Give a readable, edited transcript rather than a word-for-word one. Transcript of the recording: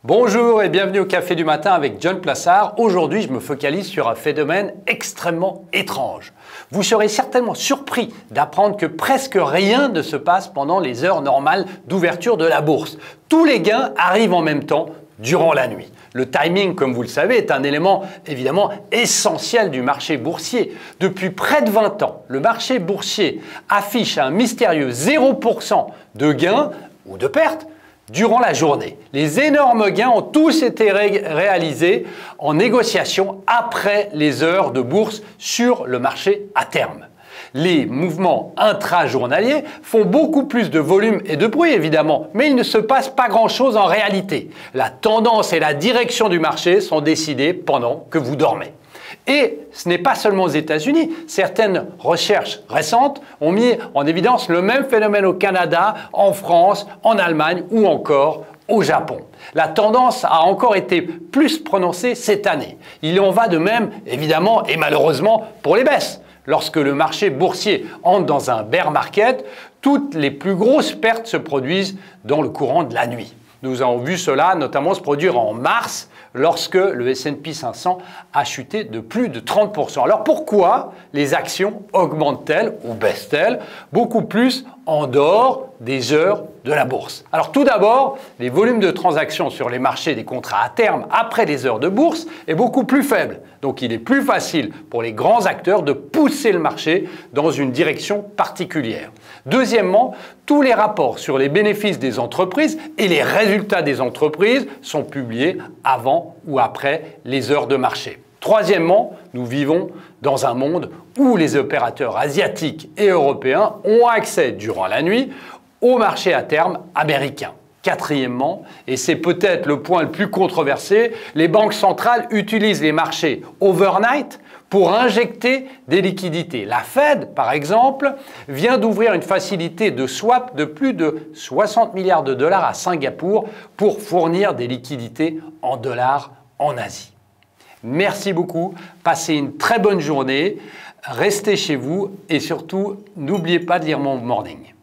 Bonjour et bienvenue au Café du Matin avec John Plassard. Aujourd'hui, je me focalise sur un phénomène extrêmement étrange. Vous serez certainement surpris d'apprendre que presque rien ne se passe pendant les heures normales d'ouverture de la bourse. Tous les gains arrivent en même temps durant la nuit. Le timing, comme vous le savez, est un élément évidemment essentiel du marché boursier. Depuis près de 20 ans, le marché boursier affiche un mystérieux 0% de gains ou de pertes durant la journée. Les énormes gains ont tous été réalisés en négociation après les heures de bourse sur le marché à terme. Les mouvements intra-journaliers font beaucoup plus de volume et de bruit évidemment, mais il ne se passe pas grand-chose en réalité. La tendance et la direction du marché sont décidées pendant que vous dormez. Et ce n'est pas seulement aux États-Unis. Certaines recherches récentes ont mis en évidence le même phénomène au Canada, en France, en Allemagne ou encore au Japon. La tendance a encore été plus prononcée cette année. Il en va de même, évidemment, et malheureusement, pour les baisses. Lorsque le marché boursier entre dans un bear market, toutes les plus grosses pertes se produisent dans le courant de la nuit. Nous avons vu cela notamment se produire en mars lorsque le S&P 500 a chuté de plus de 30%. Alors pourquoi les actions augmentent-elles ou baissent-elles beaucoup plus en dehors des heures de la bourse? Alors tout d'abord, les volumes de transactions sur les marchés des contrats à terme après les heures de bourse est beaucoup plus faible. Donc il est plus facile pour les grands acteurs de pousser le marché dans une direction particulière. Deuxièmement, tous les rapports sur les bénéfices des entreprises et les résultats des entreprises sont publiés avant ou après les heures de marché. Troisièmement, nous vivons dans un monde où les opérateurs asiatiques et européens ont accès durant la nuit au marché à terme américain. Quatrièmement, et c'est peut-être le point le plus controversé, les banques centrales utilisent les marchés overnight pour injecter des liquidités. La Fed, par exemple, vient d'ouvrir une facilité de swap de plus de 60 milliards de dollars à Singapour pour fournir des liquidités en dollars en Asie. Merci beaucoup, passez une très bonne journée, restez chez vous et surtout, n'oubliez pas de lire mon morning.